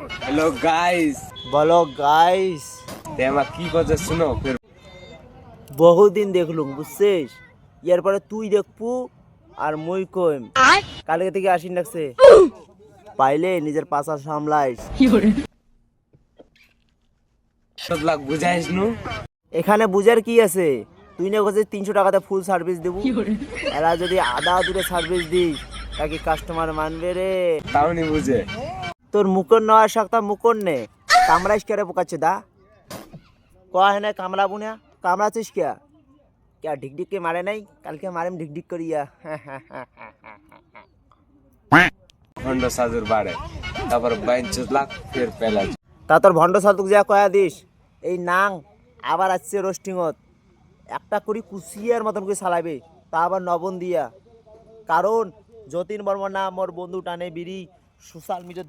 Hello guys, বলো guys. তেমা কি কথা শুনো ফির বহুদিন দেখলুম বুঝছিস, এরপরে তুই দেখবু আর মুই কইম কালকে থেকে আসিন লাগছে, পাইলে নিজের পাশা সামলাইস। সদলাক বুঝাইস নু। এখানে বুঝার কি আছে? তুই না কাছে 300 টাকাতে ফুল সার্ভিস দেবো, এরা যদি আধা দূরে সার্ভিস দিস তাকে কাস্টমার মানবে রে। তাওনি বুঝে। তোর মুকর নেওয়ার শক্তা মুকর নে, কামড়াইস কে রে পোকাচ্ছে দা? কয়া है ना কামড়াবো না, কামড়াচ্ছিস কে? क्या ढिक के मारे नहीं, कल के मारे में ढिक करिया। হন্ডা সাজুর বাড়ে, তারপর 52 লাখ ফির পেলা। তা তোর ভণ্ড সাধুক যা কয়া দিস, এই নাং আবার আসছে রোস্টিংত, একটা করি কুচিয়ার মতন করে চালাবে, তা আবার নবন দিয়া। কারণ যতীন বর্মন না মোর বন্ধু টানে বিড়ি সোশ্যাল মিডিয়াত